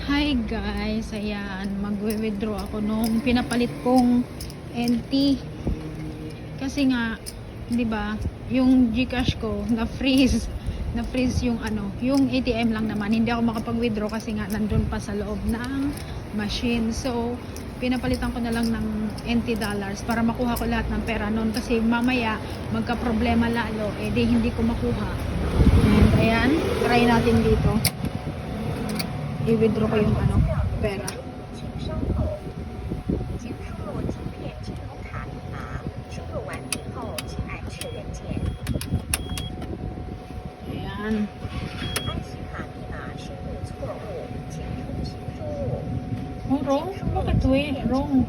Hi guys, ayan, magwe-withdraw ako nung pinapalit kong NT. Kasi nga, 'di ba, yung GCash ko na-freeze yung yung ATM lang naman. Hindi ako makapag-withdraw kasi nga nandun pa sa loob ng machine. So, pinapalitan ko na lang ng NT dollars para makuha ko lahat ng pera noon kasi mamaya magka-problema lalo, di hindi ko makuha. And ayan, try natin dito. I-withdraw ko yung pera. Ayan. Oh, wrong? Bakit wrong?